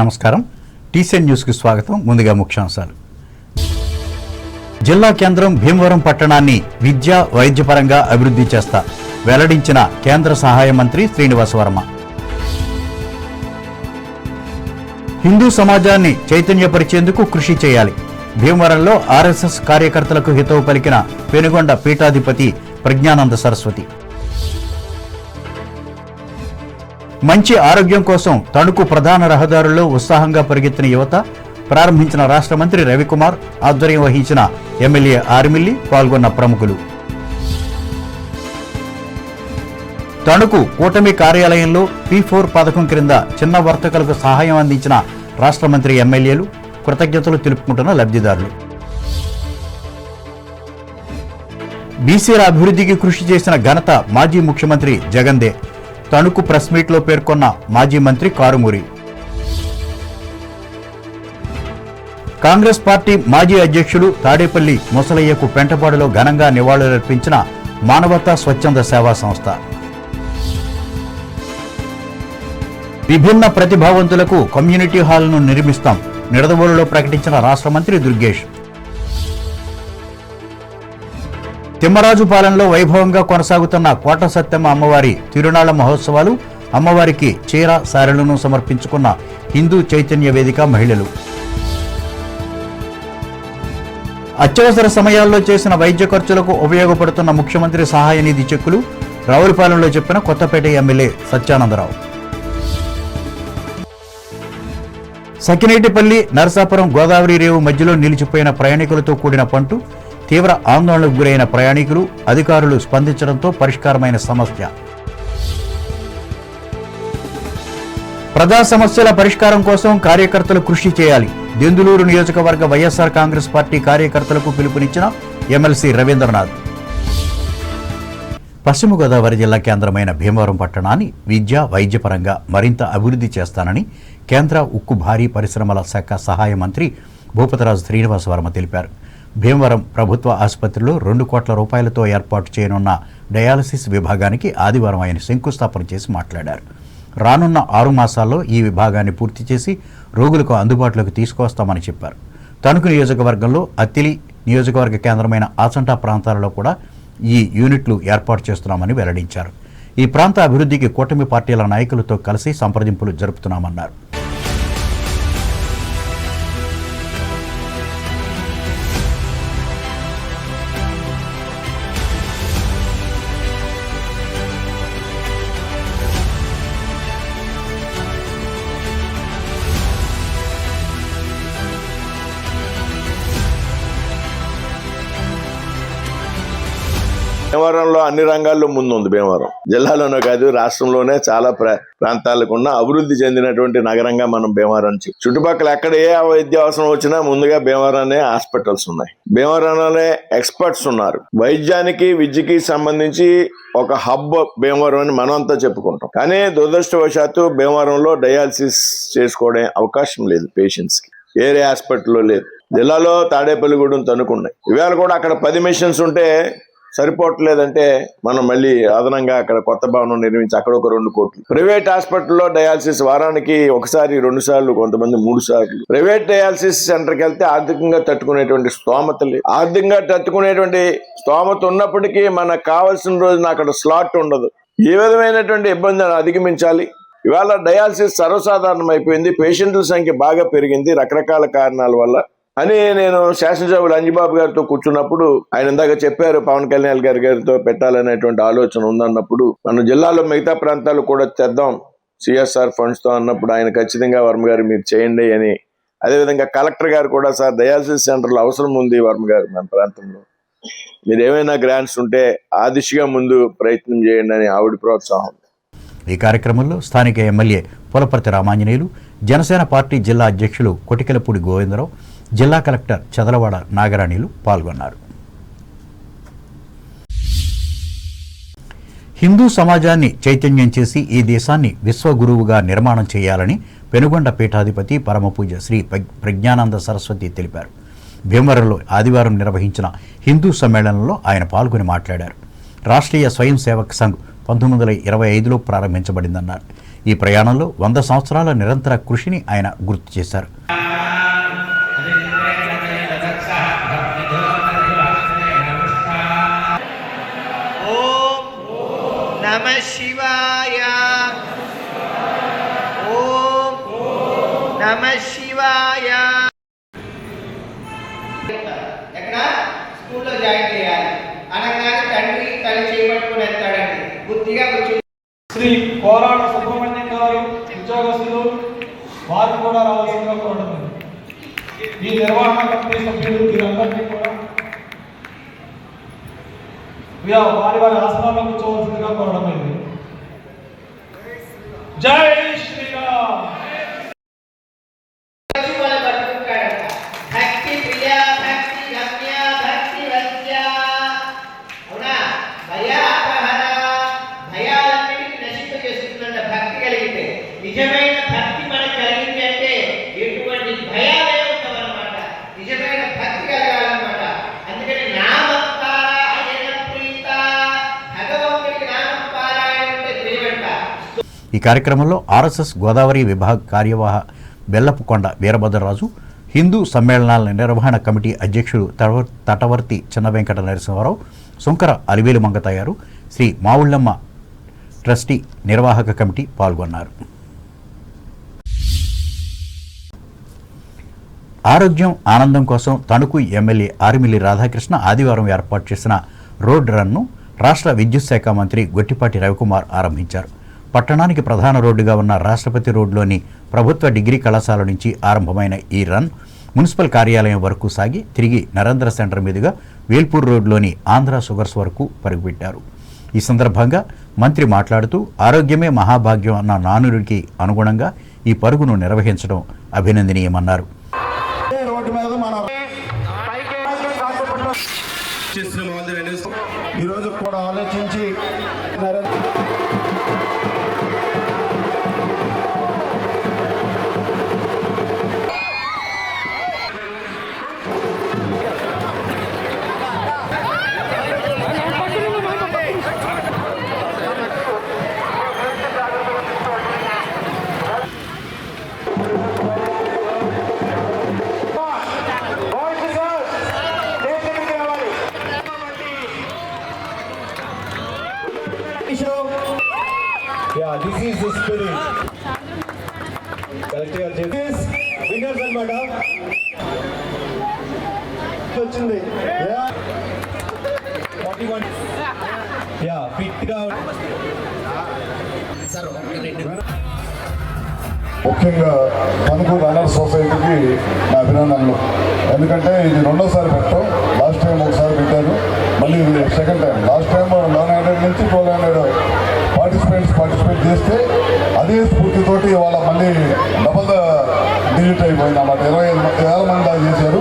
నమస్కారం. టీసీఎన్ న్యూస్కి స్వాగతం. ముందుగా ముఖ్యాంశాలు. జిల్లా కేంద్రం భీమవరం పట్టణాన్ని విద్యా వైద్యపరంగా అభివృద్ధి చేస్తా వెల్లడించిన కేంద్ర సహాయ మంత్రి శ్రీనివాస వర్మ. హిందూ సమాజాన్ని చైతన్యపరిచేందుకు కృషి చేయాలి. భీమవరంలో ఆర్ఎస్ఎస్ కార్యకర్తలకు హితవు పలికిన పెనుగొండ పీఠాధిపతి ప్రజ్ఞానంద సరస్వతి. మంచి ఆరోగ్యం కోసం తణుకు ప్రధాన రహదారుల్లో ఉత్సాహంగా పరిగెత్తిన యువత. ప్రారంభించిన రాష్ట్ర మంత్రి రవికుమార్. ఆధ్వర్యం వహించిన ఎమ్మెల్యే ఆర్మిల్లి. పాల్గొన్న ప్రముఖులు. తణుకు కూటమి కార్యాలయంలో P4 పథకం క్రింద చిన్న వర్తకులకు సహాయం అందించిన రాష్ట్ర మంత్రి ఎమ్మెల్యేలు. కృతజ్ఞతలు తెలుపుకుంటున్న లబ్ధిదారులు. బీసీల అభివృద్ధికి కృషి చేసిన ఘనత మాజీ ముఖ్యమంత్రి జగన్దే. తణుకు ప్రెస్ మీట్లో పేర్కొన్న మాజీ మంత్రి కారుమూరి. కాంగ్రెస్ పార్టీ మాజీ అధ్యక్షులు తాడేపల్లి ముసలయ్యకు పెంటపాడులో ఘనంగా నివాళులర్పించిన మానవతా స్వచ్ఛంద సేవా సంస్థ. విభిన్న ప్రతిభావంతులకు కమ్యూనిటీ హాల్ను నిర్మిస్తాం. నిడదవోలులో ప్రకటించిన రాష్ట్ర మంత్రి దుర్గేష్. తిమ్మరాజు పాలనలో వైభవంగా కొనసాగుతున్న కోట సత్యమ్మ అమ్మవారి తిరునాళ్ల మహోత్సవాలు. అమ్మవారికి చీర సారెలను సమర్పించుకున్న హిందూ చైతన్య వేదిక మహిళలు. అత్యవసర సమయాల్లో చేసిన వైద్య ఖర్చులకు ఉపయోగపడుతున్న ముఖ్యమంత్రి సహాయ నిధి చెక్కులు. రావులపాలెంలో చెప్పిన కొత్తపేట ఎమ్మెల్యే సత్యానందరావు. సకినేటిపల్లి నరసాపురం గోదావరి రేవు మధ్యలో నిలిచిపోయిన ప్రయాణికులతో కూడిన పంటు. తీవ్ర ఆందోళనకు గురైన ప్రయాణికులు. అధికారులు స్పందించడంతో పరిష్కారమైన సమస్య. ప్రజా సమస్యల పరిష్కారం కోసం కార్యకర్తలు కృషి చేయాలి. దెందులూరు నియోజకవర్గ వైఎస్ఆర్ కాంగ్రెస్ పార్టీ కార్యకర్తలకు పిలుపునిచ్చిన ఎమ్మెల్సీ రవీంద్రనాథ్. పశ్చిమ గోదావరి జిల్లా కేంద్రమైన భీమవరం పట్టణాన్ని విద్యా వైద్యపరంగా మరింత అభివృద్ధి చేస్తానని కేంద్ర ఉక్కు భారీ పరిశ్రమల శాఖ సహాయ మంత్రి భూపతిరాజు శ్రీనివాస వర్మ తెలిపారు. భీమవరం ప్రభుత్వ ఆసుపత్రిలో 2 కోట్ల రూపాయలతో ఏర్పాటు చేయనున్న డయాలసిస్ విభాగానికి ఆదివారం ఆయన శంకుస్థాపన చేసి మాట్లాడారు. రానున్న 6 మాసాల్లో ఈ విభాగాన్ని పూర్తి చేసి రోగులకు అందుబాటులోకి తీసుకువస్తామని చెప్పారు. తణుకు నియోజకవర్గంలో అత్తిలి నియోజకవర్గ కేంద్రమైన ఆచంటా ప్రాంతాలలో కూడా ఈ యూనిట్లు ఏర్పాటు చేస్తున్నామని వెల్లడించారు. ఈ ప్రాంత అభివృద్ధికి కూటమి పార్టీల నాయకులతో కలిసి సంప్రదింపులు జరుపుతున్నామన్నారు. భీమవరంలో అన్ని రంగాల్లో ముందుంది. భీమవరం జిల్లాలోనే కాదు రాష్ట్రంలోనే చాలా ప్రాంతాలకు ఉన్న అభివృద్ధి చెందినటువంటి నగరంగా మనం భీమవరం చుట్టుపక్కల ఎక్కడ ఏ వైద్య అవసరం వచ్చినా ముందుగా భీమవరంలో హాస్పిటల్స్ ఉన్నాయి. భీమవరంలోనే ఎక్స్పర్ట్స్ ఉన్నారు. వైద్యానికి విద్యకి సంబంధించి ఒక హబ్ భీమవరం అని మనం అంతా చెప్పుకుంటాం. కానీ దురదృష్టవశాత్తు భీమవరంలో డయాలసిస్ చేసుకోవడం అవకాశం లేదు పేషెంట్స్ కి. వేరే హాస్పిటల్లో లేదు. జిల్లాలో తాడేపల్లిగూడెం తణుకున్నాయి. ఇవాళ కూడా అక్కడ 10 మిషన్స్ ఉంటే సరిపోవట్లేదంటే మనం మళ్ళీ అదనంగా అక్కడ కొత్త భవనం నిర్మించి అక్కడ ఒక 2 కోట్లు. ప్రైవేట్ హాస్పిటల్లో డయాలసిస్ వారానికి 1 సారి 2 సార్లు, కొంతమంది 3 సార్లు. ప్రైవేట్ డయాలసిస్ సెంటర్కి వెళ్తే ఆర్థికంగా తట్టుకునేటువంటి స్తోమత లేదు. ఆర్థికంగా తట్టుకునేటువంటి స్తోమత ఉన్నప్పటికీ మనకు కావాల్సిన రోజున అక్కడ స్లాట్ ఉండదు. ఈ విధమైనటువంటి ఇబ్బందిని అధిగమించాలి. ఇవాళ డయాలసిస్ సర్వసాధారణం అయిపోయింది. పేషెంట్ల సంఖ్య బాగా పెరిగింది రకరకాల కారణాల వల్ల అని నేను శాసనసభ్యులు అంజిబాబు గారితో కూర్చున్నప్పుడు ఆయన ఇందాక చెప్పారు పవన్ కళ్యాణ్ గారితో పెట్టాలనేటువంటి ఆలోచన ఉందన్నప్పుడు మన జిల్లాలో మిగతా ప్రాంతాలు కూడా తెద్దాం CSR ఫండ్స్ తో అన్నప్పుడు ఆయన ఖచ్చితంగా వర్మ గారు మీరు చేయండి అని. అదేవిధంగా కలెక్టర్ గారు కూడా సార్ డయాలసిస్ సెంటర్లు అవసరం ఉంది వర్మ గారు మన ప్రాంతంలో, మీరు ఏమైనా గ్రాంట్స్ ఉంటే ఆ దిశగా ముందు ప్రయత్నం చేయండి అని ఆవిడ ప్రోత్సాహం. ఈ కార్యక్రమంలో స్థానిక ఎమ్మెల్యే పులపర్తి రామాంజనేయులు, జనసేన పార్టీ జిల్లా అధ్యక్షులు కొటికెలపూడి గోవిందరావు, జిల్లా కలెక్టర్ చదలవాడ నాగరాణిలు పాల్గొన్నారు. హిందూ సమాజాన్ని చైతన్యం చేసి ఈ దేశాన్ని విశ్వగురువుగా నిర్మాణం చేయాలని పెనుగొండ పీఠాధిపతి పరమపూజ శ్రీ ప్రజ్ఞానంద సరస్వతి తెలిపారు. భీమవరంలో ఆదివారం నిర్వహించిన హిందూ సమ్మేళనంలో ఆయన పాల్గొని మాట్లాడారు. రాష్ట్రీయ స్వయం సేవక్ సంఘ్ 1925లో ప్రారంభించబడిందన్నారు. ఈ ప్రయాణంలో 100 సంవత్సరాల నిరంతర కృషిని ఆయన గుర్తు చేశారు. నమః శివాయ. ఓం నమః శివాయ. ఎక్కడ స్కూల్లో జాయిన్ చేయాలి అనగానే తండ్రి తల్లి చేపట్టుకుని వెళ్తాడండి. బుద్ధిగా కూర్చొని శ్రీ కోరాడ సుబ్రహ్మణ్యం గారు ఉద్యోగస్తులు వారు కూడా రావాల్సిందిగా కోరడం. ఈ నిర్వహణ కమిటీ సభ్యులు వీరందరినీ కూడా వారి వారి ఆసనాల్లో కూర్చోవలసిందిగా కోరడం. జై శ్రీరామ్. భక్తి ప్రియ, భక్తి గమ్య, భక్తి వద్య. అవునా? భయాపహర, భయాలన్నిటిని నశింపజేస్తుందంట భక్తి కలిగితే. నిజమైన భక్తి మనకు కలిగింది అంటే ఎటువంటి భయాలే ఉండవన్నమాట. నిజమైన భక్తి కలగాలన్నమాట. అందుకని నామపార అజన ప్రీత, భగవంతుడికి నామపారాయణ అంటే ప్రియమంట. ఈ కార్యక్రమంలో ఆర్ఎస్ఎస్ గోదావరి విభాగ కార్యవాహ బెల్లపుకొండ వీరభద్రరాజు, హిందూ సమ్మేళనాల నిర్వహణ కమిటీ అధ్యక్షుడు తటవర్తి చిన్న వెంకట నరసింహారావు, సుంకర అలివేలు మంగతయ్యారు, శ్రీ మావుళ్ళమ్మ ట్రస్టీ నిర్వాహక కమిటీ పాల్గొన్నారు. ఆరోగ్యం ఆనందం కోసం తణుకు ఎమ్మెల్యే ఆరిమిల్లి రాధాకృష్ణ ఆదివారం ఏర్పాటు చేసిన రోడ్ రన్ను రాష్ట్ర విద్యుత్ శాఖ మంత్రి గొట్టిపాటి రవికుమార్ ఆరంభించారు. పట్టణానికి ప్రధాన రోడ్డుగా ఉన్న రాష్ట్రపతి రోడ్లోని ప్రభుత్వ డిగ్రీ కళాశాల నుంచి ఆరంభమైన ఈ రన్ మున్సిపల్ కార్యాలయం వరకు సాగి తిరిగి నరేంద్ర సెంటర్ మీదుగా వేల్పూర్ రోడ్లోని ఆంధ్ర షుగర్స్ వరకు పరుగుపెట్టారు. ఈ సందర్భంగా మంత్రి మాట్లాడుతూ ఆరోగ్యమే మహాభాగ్యం అన్న నానుడికి అనుగుణంగా ఈ పరుగును నిర్వహించడం అభినందనీయమన్నారు. ఈరోజు కూడా ఆలోచించి Yeah, this is the spirit. Correct. This winners and madam. వచ్చింది. Yeah. 41. Yeah, fit గా. ముఖ్యంగా తణుకు రన్నర్ సొసైటీకి నా అభినందనలు. ఎందుకంటే ఇది రెండోసారి పెట్టాం. లాస్ట్ టైం ఒకసారి పెట్టారు, మళ్ళీ ఇది సెకండ్ టైం. లాస్ట్ టైం 900 నుంచి 1200 పార్టిసిపేట్ చేస్తే అదే స్ఫూర్తితోటి ఇవాళ మళ్ళీ డబల్ డిజిట్ అయిపోయింది అన్నమాట. 25,000 మంది దాకా చేశారు.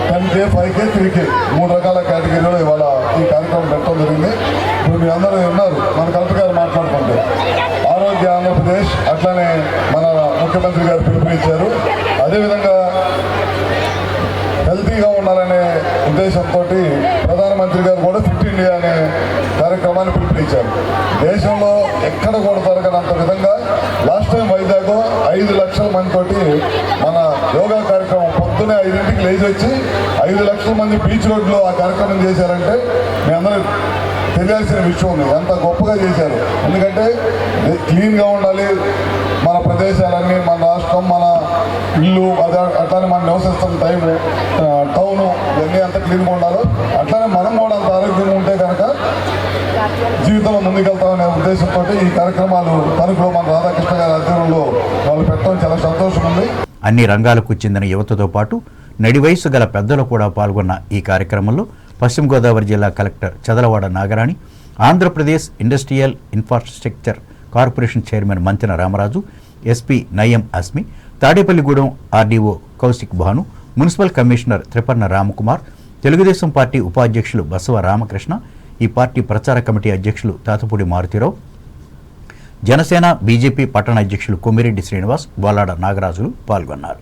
10K, 5K, 3K 3 రకాల కేటగిరీలో ఇవాళ ఈ కార్యక్రమం పెట్టడం జరిగింది. ఇప్పుడు మీ అందరూ ఉన్నారు, మన కలెక్టర్ గారు మాట్లాడుకుంటే ఆరోగ్య ఆంధ్రప్రదేశ్ అట్లానే మన ముఖ్యమంత్రి గారు పిలుపునిచ్చారు. అదేవిధంగా హెల్తీగా ఉండాలనే ఉద్దేశంతో ప్రధానమంత్రి గారు కూడా ఫిట్ ఇండియా అనే కార్యక్రమాన్ని పిలుపునిచ్చారు. దేశంలో ఎక్కడ కూడా జరగనంత విధంగా లాస్ట్ టైం వైజాగ్ 5 లక్షల మందితోటి మన యోగా కార్యక్రమం పొద్దునే 5ంటికి లేచి వచ్చి 5 లక్షల మంది బీచ్ రోడ్లో ఆ కార్యక్రమం చేశారంటే మీ అందరూ తెలియాల్సిన విషయం ఉంది. ఎంత గొప్పగా చేశారు. ఎందుకంటే క్లీన్గా ఉండాలి మన ప్రదేశాలన్నీ, మన రాష్ట్రం, మన ఇల్లు, అట్లానే మనం నివసిస్తున్న టౌను ఇవన్నీ అంత క్లీన్గా ఉండాలి. అట్లానే మనం కూడా అంత ఆరోగ్యంగా ఉంటే కనుక జీవితంలో ముందుకెళ్తామనే ఉద్దేశంతో ఈ కార్యక్రమాలు తణుకులో మన రాధాకృష్ణ గారి ఆధ్వర్యంలో వాళ్ళు పెట్టడం చాలా సంతోషం ఉంది. అన్ని రంగాలకు చెందిన యువతతో పాటు నడి వయసు గల పెద్దలు కూడా పాల్గొన్న ఈ కార్యక్రమంలో పశ్చిమ గోదావరి జిల్లా collector Chadalavada Nagarani, Andhra Pradesh industrial infrastructure corporation chairman Mantena Ramaraju, SP Nayeem Asmi, Tadepalligudem RDO Kaushik Bhanu, municipal commissioner Triparna Ramakumar, Telugu Desam party ఉపాధ్యక్షులు బసవ రామకృష్ణ, ఈ పార్టీ ప్రచార కమిటీ అధ్యక్షులు తాతపూడి మారుతిరావు, జనసేన బీజేపీ పట్టణ అధ్యక్షులు కొమ్మిరెడ్డి శ్రీనివాస్, గోలాడ నాగరాజులు పాల్గొన్నారు.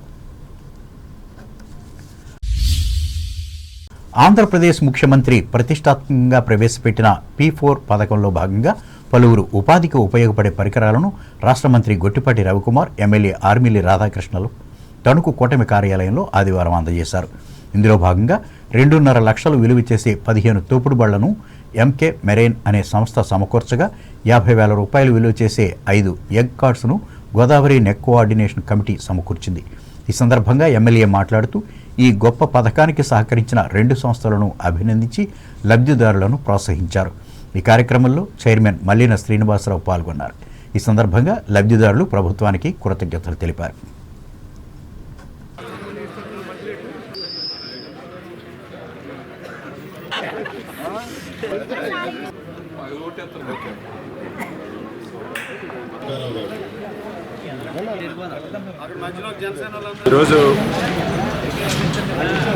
ఆంధ్రప్రదేశ్ ముఖ్యమంత్రి ప్రతిష్టాత్మకంగా ప్రవేశపెట్టిన P4 పథకంలో భాగంగా పలువురు ఉపాధికి ఉపయోగపడే పరికరాలను రాష్ట్ర మంత్రి గొట్టిపాటి రవికుమార్, ఎమ్మెల్యే ఆర్మిల్లి రాధాకృష్ణలు తణుకు కూటమి కార్యాలయంలో ఆదివారం అందజేశారు. ఇందులో భాగంగా 2.5 లక్షలు విలువ చేసే 15 తోపుడు బళ్లను ఎంకే మెరైన్ అనే సంస్థ సమకూర్చగా 50,000 రూపాయలు విలువ చేసే 5 ఎగ్ కార్డ్స్ను గోదావరి నెక్ కోఆర్డినేషన్ కమిటీ సమకూర్చింది. ఈ సందర్భంగా ఎమ్మెల్యే మాట్లాడుతూ ఈ గొప్ప పథకానికి సహకరించిన 2 సంస్థలను అభినందించి లబ్ధిదారులను ప్రోత్సహించారు. ఈ కార్యక్రమంలో చైర్మన్ మల్లిన శ్రీనివాసరావు పాల్గొన్నారు. ఈ సందర్భంగా లబ్ధిదారులు ప్రభుత్వానికి కృతజ్ఞతలు తెలిపారు. ఈరోజు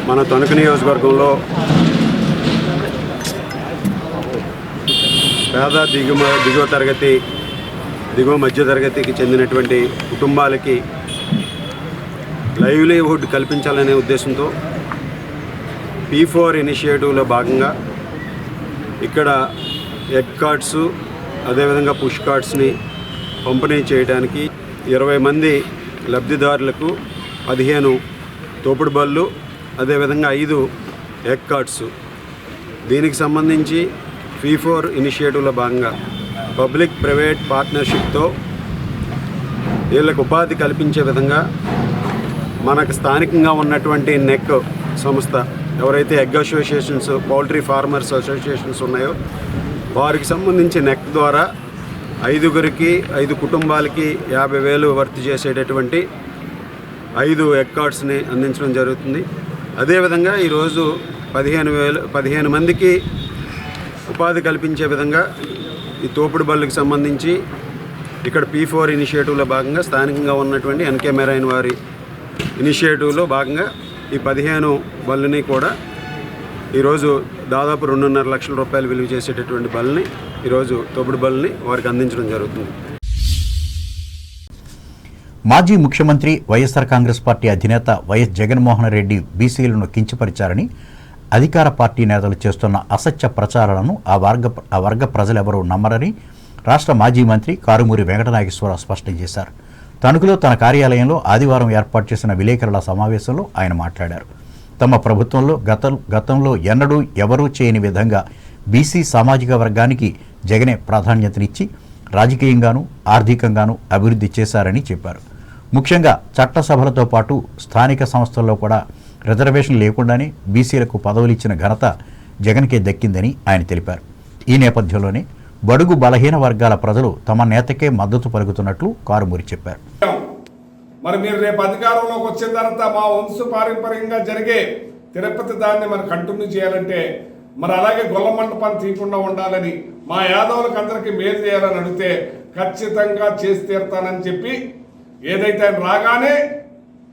మన తణుకు నియోజకవర్గంలో పేద దిగువ తరగతి, దిగువ మధ్య తరగతికి చెందినటువంటి కుటుంబాలకి లైవ్లీహుడ్ కల్పించాలనే ఉద్దేశంతో P4 ఇనిషియేటివ్లో భాగంగా ఇక్కడ ఎగ్ కార్డ్స్, అదేవిధంగా పుష్ కార్డ్స్ని పంపిణీ చేయడానికి 20 మంది లబ్ధిదారులకు 15 తోపుడు బళ్ళు, అదేవిధంగా 5 ఎగ్ కార్డ్స్. దీనికి సంబంధించి P4 ఇనిషియేటివ్లో భాగంగా పబ్లిక్ ప్రైవేట్ పార్ట్నర్షిప్తో వీళ్ళకు ఉపాధి కల్పించే విధంగా మనకు స్థానికంగా ఉన్నటువంటి నెక్ సంస్థ, ఎవరైతే egg associations, poultry farmers associations ఉన్నాయో వారికి సంబంధించి నెక్ ద్వారా 5 కుటుంబాలకి 50,000 వర్త్ చేసేటటువంటి 5 ఎగ్ కార్డ్స్ని అందించడం జరుగుతుంది. అదేవిధంగా ఈరోజు 15 మందికి ఉపాధి కల్పించే విధంగా ఈ తోపుడు బళ్ళకి సంబంధించి ఇక్కడ P4 ఇనిషియేటివ్లో భాగంగా స్థానికంగా ఉన్నటువంటి ఎన్కే మెరైన్ వారి ఇనిషియేటివ్లో భాగంగా ఈ 15 బళ్ళని కూడా ఈరోజు దాదాపు 2.5 లక్షల రూపాయలు విలువ చేసేటటువంటి బళ్ళని, ఈరోజు తోపుడు బళ్ళని వారికి అందించడం జరుగుతుంది. మాజీ ముఖ్యమంత్రి వైఎస్ఆర్ కాంగ్రెస్ పార్టీ అధినేత వైఎస్ జగన్మోహన్ రెడ్డి బీసీలను కించపరిచారని అధికార పార్టీ నేతలు చేస్తున్న అసత్య ప్రచారాలను ఆ వర్గ ప్రజలెవరూ నమ్మరని రాష్ట్ర మాజీ మంత్రి కారుమూరి వెంకటనాగేశ్వరరావు స్పష్టం చేశారు. తణుకులో తన కార్యాలయంలో ఆదివారం ఏర్పాటు చేసిన విలేకరుల సమావేశంలో ఆయన మాట్లాడారు. తమ ప్రభుత్వంలో గతంలో ఎన్నడూ ఎవరూ చేయని విధంగా బీసీ సామాజిక వర్గానికి జగనే ప్రాధాన్యతనిచ్చి రాజకీయంగానూ ఆర్థికంగానూ అభివృద్ధి చేశారని చెప్పారు. ముఖ్యంగా చట్టసభలతో పాటు స్థానిక సంస్థల్లో కూడా రిజర్వేషన్ లేకుండానే బీసీలకు పదవులిచ్చిన ఘనత జగన్కే దక్కిందని ఆయన తెలిపారు. ఈ నేపథ్యంలోనే బడుగు బలహీన వర్గాల ప్రజలు తమ నేతకే మద్దతు పలుకుతున్నట్లు కారుమూరి చెప్పారు. మరి మీరు రేపు అధికారంలోకి వచ్చిన తర్వాత మా వంశ పారంపర్యంగా జరిగే తిరుపతి దాన్ని మరి కంటిన్యూ చేయాలంటే, మరి అలాగే గొల్ల మండపాన్ని తీయకుండా ఉండాలని, మా యాదవులకు అందరికీ మేలు చేయాలని అడిగితే ఖచ్చితంగా చేసి తీరుతానని చెప్పి ఏదైతే ఆయన రాగానే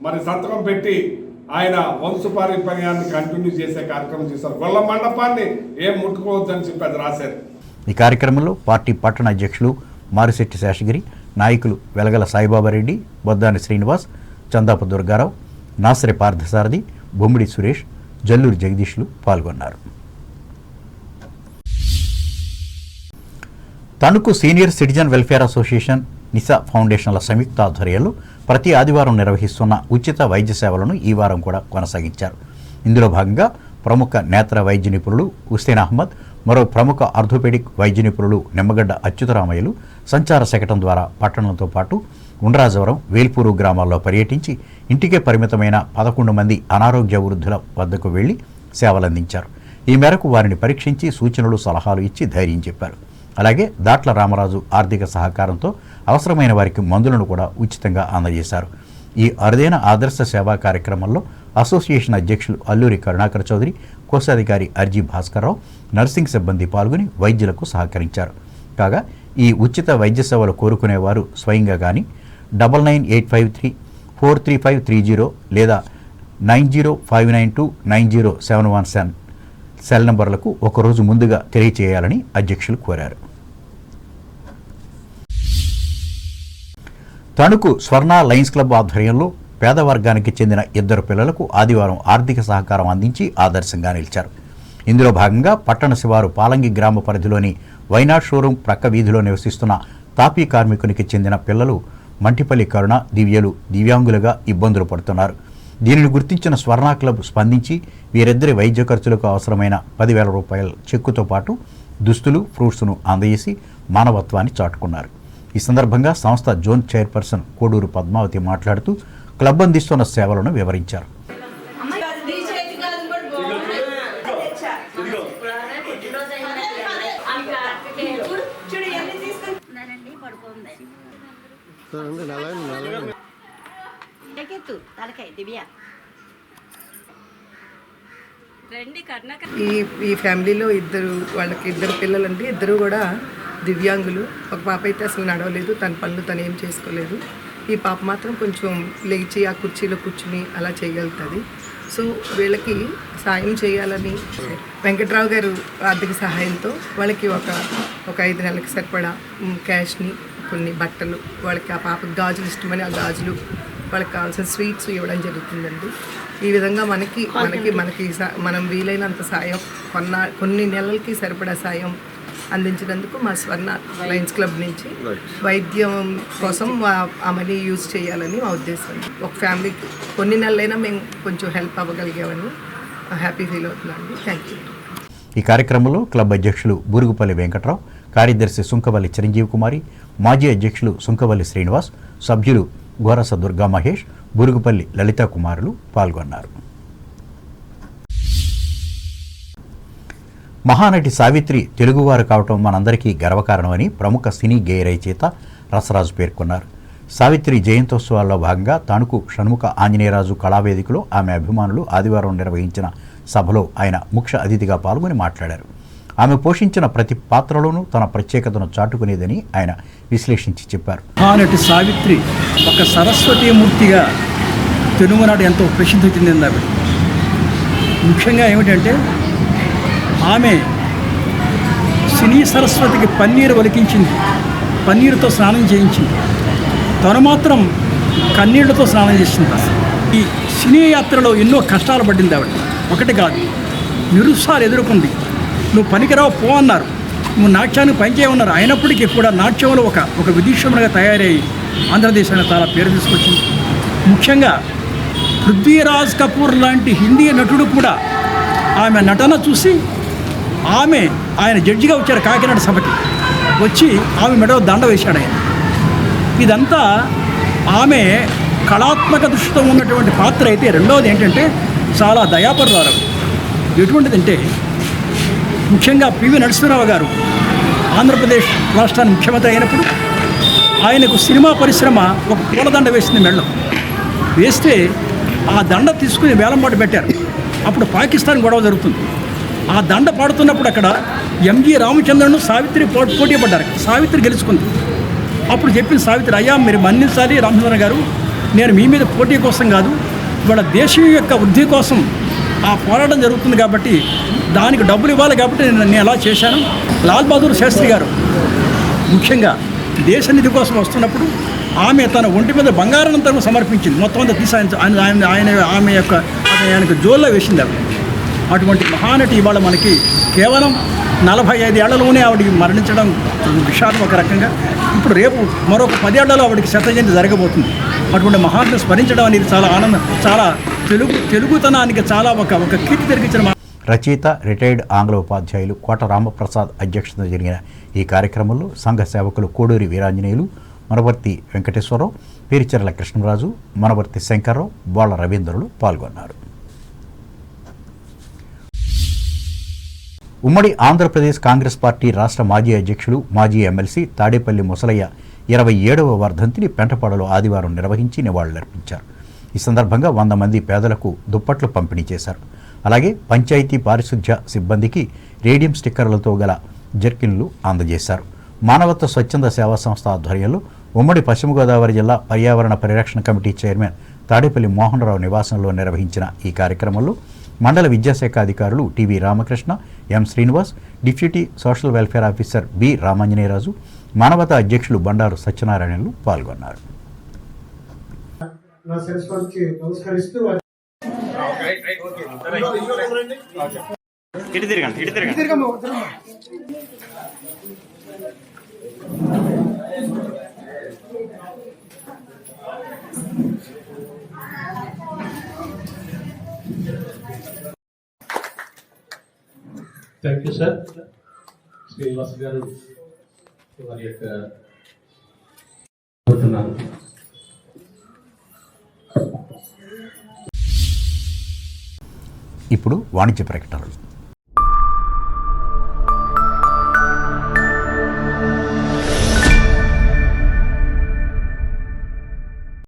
మరి సంతకం పెట్టి ఆయన వంశ పారంపర్యాన్ని కంటిన్యూ చేసే కార్యక్రమం చేశారు. గొల్ల మండపాన్ని ఏం ముట్టుకోవద్దని చెప్పి అది రాశారు. ఈ కార్యక్రమంలో పార్టీ పట్టణ అధ్యక్షులు మారిశెట్టి శేషగిరి, నాయకులు వెలగల సాయిబాబారెడ్డి, బొద్దాని శ్రీనివాస్, చందాపు దుర్గారావు, నాసరి పార్థసారథి, బొమ్మిడి సురేష్, జల్లూరు జగదీష్లు పాల్గొన్నారు. Tanuku senior citizen welfare association, Nisa ఫౌండేషన్ల సంయుక్త ఆధ్వర్యంలో ప్రతి ఆదివారం నిర్వహిస్తున్న ఉచిత వైద్య సేవలను ఈ వారం కూడా కొనసాగించారు. ఇందులో భాగంగా ప్రముఖ నేత్ర వైద్య నిపుణులు హుస్సేన్ అహ్మద్, మరో ప్రముఖ ఆర్థోపెడిక్ వైద్య నిపుణులు నిమ్మగడ్డ అచ్యుతరామయ్యలు సంచార శకటం ద్వారా పట్టణంతో పాటు ఉండ్రాజవరం, వేల్పూరు గ్రామాల్లో పర్యటించి ఇంటికే పరిమితమైన 11 మంది అనారోగ్య వృద్ధుల వద్దకు వెళ్లి సేవలందించారు. ఈ మేరకు వారిని పరీక్షించి సూచనలు, సలహాలు ఇచ్చి ధైర్యం చెప్పారు. అలాగే దాట్ల రామరాజు ఆర్థిక సహకారంతో అవసరమైన వారికి మందులను కూడా ఉచితంగా అందజేశారు. ఈ అరుదైన ఆదర్శ సేవా కార్యక్రమంలో అసోసియేషన్ అధ్యక్షులు అల్లూరి కరుణాకర్ చౌదరి, కోశాధికారి అర్జీ భాస్కర్రావు, నర్సింగ్ సిబ్బంది పాల్గొని వైద్యులకు సహకరించారు. కాగా ఈ ఉచిత వైద్య సేవలు కోరుకునేవారు స్వయంగా కానీ 9985343530 లేదా 9059290717 సెల్ నంబర్లకు ఒకరోజు ముందుగా తెలియచేయాలని అధ్యక్షులు కోరారు. తణుకు స్వర్ణ లయన్స్ క్లబ్ ఆధ్వర్యంలో పేదవర్గానికి చెందిన 2 పిల్లలకు ఆదివారం ఆర్థిక సహకారం అందించి ఆదర్శంగా నిలిచారు. ఇందులో భాగంగా పట్టణ శివారు పాలంగి గ్రామ పరిధిలోని వైనాడ్ షోరూం ప్రక్క వీధిలో నివసిస్తున్న తాపీ కార్మికునికి చెందిన పిల్లలు మంటిపల్లి కరుణ, దివ్యలు దివ్యాంగులుగా ఇబ్బందులు పడుతున్నారు. దీనిని గుర్తించిన స్వర్ణ క్లబ్ స్పందించి వీరిద్దరి వైద్య ఖర్చులకు అవసరమైన 10,000 రూపాయల చెక్కుతో పాటు దుస్తులు, ఫ్రూట్స్ను అందజేసి మానవత్వాన్ని చాటుకున్నారు. ఈ సందర్భంగా సంస్థ జోన్ చైర్పర్సన్ కోడూరు పద్మావతి మాట్లాడుతూ క్లబ్ అందిస్తున్న సేవలను వివరించారు. ఈ ఫ్యామిలీలో వాళ్ళకి ఇద్దరు పిల్లలండి. ఇద్దరు కూడా దివ్యాంగులు. ఒక పాప అయితే అసలు నడవలేదు, తన పనులు తను ఏం చేసుకోలేదు. ఈ పాప మాత్రం కొంచెం లేచి ఆ కుర్చీలో కూర్చుని అలా చేయగలుగుతుంది. సో వీళ్ళకి సాయం చేయాలని వెంకట్రావు గారు ఆర్థిక సహాయంతో వాళ్ళకి ఒక 5 నెలలకు సరిపడా క్యాష్ని, కొన్ని బట్టలు, వాళ్ళకి ఆ పాపకి గాజులు ఇష్టమని ఆ గాజులు, వాళ్ళకి కావాల్సిన స్వీట్స్ ఇవ్వడం జరుగుతుందండి. ఈ విధంగా మనకి మనం వీలైనంత సాయం కొన్ని నెలలకి సరిపడా సాయం అందించినందుకు మా స్వర్ణ లయన్స్ క్లబ్ నుంచి వైద్యం కోసం ఆ మనీ యూజ్ చేయాలని మా ఉద్దేశం. ఒక ఫ్యామిలీకి కొన్ని నెలలైనా మేము కొంచెం హెల్ప్ అవ్వగలిగామని హ్యాపీ ఫీల్ అవుతున్నాను. Thank you. ఈ కార్యక్రమంలో క్లబ్ అధ్యక్షులు బూరుగుపల్లి వెంకట్రావు, కార్యదర్శి సుంకవల్లి చిరంజీవి కుమారి, మాజీ అధ్యక్షులు సుంకవల్లి శ్రీనివాస్, సభ్యులు గోరస దుర్గా మహేష్, బూరుగుపల్లి లలితా కుమారులు పాల్గొన్నారు. మహానటి సావిత్రి తెలుగువారు కావటం మనందరికీ గర్వకారణమని ప్రముఖ సినీ గేయ రచయిత రసరాజు పేర్కొన్నారు. సావిత్రి జయంతోత్సవాల్లో భాగంగా తణుకు షణ్ముఖ ఆంజనేయరాజు కళావేదికలో ఆమె అభిమానులు ఆదివారం నిర్వహించిన సభలో ఆయన ముఖ్య అతిథిగా పాల్గొని మాట్లాడారు. ఆమె పోషించిన ప్రతి పాత్రలోనూ తన ప్రత్యేకతను చాటుకునేదని ఆయన విశ్లేషించి చెప్పారు. మహానటి సావిత్రి ఒక సరస్వతీమూర్తిగా తెలుగునాడు ఎంతో ప్రసిద్ధి చెందింది. ఆవిడ ముఖ్యంగా ఏమిటంటే ఆమె సినీ సరస్వతికి పన్నీరు ఒలికించింది, పన్నీరుతో స్నానం చేయించింది. తను మాత్రం కన్నీళ్లతో స్నానం చేసింది. ఈ సినీ యాత్రలో ఎన్నో కష్టాలు పడింది ఆవిడ. ఒకటి కాదు, నిరుత్సాహాలు ఎదుర్కొంది. నువ్వు పనికిరావు పో అన్నారు, నువ్వు నాట్యానికి పనిచేయమన్నారు. అయినప్పటికీ కూడా నాట్యంలో ఒక విదీషముగా తయారై ఆంధ్రదేశానికి చాలా పేరు తీసుకొచ్చింది. ముఖ్యంగా పృథ్వీరాజ్ కపూర్ లాంటి హిందీ నటుడు కూడా ఆమె నటన చూసి ఆయన జడ్జిగా వచ్చారు కాకినాడ సభకి. వచ్చి ఆమె మెడలో దండ వేశాడు ఆయన. ఇదంతా ఆమె కళాత్మక దృష్టితో ఉన్నటువంటి పాత్ర అయితే. రెండవది ఏంటంటే చాలా దయాపరురాలు. ఎటువంటిదంటే ముఖ్యంగా పివి నరసింహరావు గారు ఆంధ్రప్రదేశ్ రాష్ట్రానికి ముఖ్యమంత్రి అయినప్పుడు ఆయనకు సినిమా పరిశ్రమ ఒక పూలదండ వేసింది మెడలో. వేస్తే ఆ దండ తీసుకుని వేలంపాటు పెట్టారు. అప్పుడు పాకిస్తాన్ గొడవ జరుగుతుంది. ఆ దండ పాడుతున్నప్పుడు అక్కడ ఎంజి రామచంద్రన్ సావిత్రి పోటీ పడ్డారు. సావిత్రి గెలుచుకుంది. అప్పుడు చెప్పింది సావిత్రి, అయ్యా మీరు మన్నించాలి రామచంద్రన్ గారు, నేను మీ మీద పోటీ కోసం కాదు, ఇవాళ దేశం యొక్క వృద్ధి కోసం ఆ పోరాటం జరుగుతుంది కాబట్టి దానికి డబ్బులు ఇవ్వాలి కాబట్టి నేను అలా చేశాను. లాల్ బహదూర్ శాస్త్రి గారు ముఖ్యంగా దేశ నిధి కోసం వస్తున్నప్పుడు ఆమె తన ఒంటి మీద బంగారానంతరం సమర్పించింది. మొత్తం అంతా తీసి ఆయనకు జోల్లో వేసింది ఆవిడ. అటువంటి మహానటి ఇవాళ మనకి కేవలం 45 ఏళ్లలోనే ఆవిడకి మరణించడం విషాదం ఒక రకంగా. ఇప్పుడు రేపు మరొక 10 ఏళ్లలో ఆవిడకి శతజయంతి జరగబోతుంది. అటువంటి మహానటిని స్మరించడం అనేది చాలా ఆనందం, చాలా తెలుగుతనానికి చాలా ఒక కీర్తి తెరిగించిన. రచయిత, రిటైర్డ్ ఆంగ్ల ఉపాధ్యాయులు కోట రామప్రసాద్ అధ్యక్షతన జరిగిన ఈ కార్యక్రమంలో సంఘ సేవకులు కోడూరి వీరాంజనేయులు, మనవర్తి వెంకటేశ్వరరావు, పేరిచెర్ల కృష్ణరాజు, మనవర్తి శంకర్రావు, బోళ్ల రవీంద్రులు పాల్గొన్నారు. ఉమ్మడి ఆంధ్రప్రదేశ్ కాంగ్రెస్ పార్టీ రాష్ట్ర మాజీ అధ్యక్షులు, మాజీ ఎమ్మెల్సీ తాడేపల్లి ముసలయ్య 27వ వర్ధంతిని పెంటపాడలో ఆదివారం నిర్వహించి నివాళులర్పించారు. ఈ సందర్భంగా 100 మంది పేదలకు దుప్పట్లు పంపిణీ చేశారు. అలాగే పంచాయతీ పారిశుధ్య సిబ్బందికి రేడియం స్టిక్కర్లతో గల జర్కిన్లు అందజేశారు. మానవత్వ స్వచ్ఛంద సేవా సంస్థ ఆధ్వర్యంలో ఉమ్మడి పశ్చిమ గోదావరి జిల్లా పర్యావరణ పరిరక్షణ కమిటీ చైర్మన్ తాడేపల్లి మోహన్ రావు నివాసంలో నిర్వహించిన ఈ కార్యక్రమంలో మండల విద్యాశాఖ అధికారులు T V Ramakrishna, M Srinivas, deputy social welfare officer B Ramanjaneyaraju, Manavata అధ్యక్షులు బండారు సత్యనారాయణలు పాల్గొన్నారు. ఇటు తిరగండి థ్యాంక్ యూ సార్. శ్రీనివాస్ గారు వారి యొక్క కోరుతున్నాను. ఇప్పుడు వాణిజ్య ప్రకటనలు.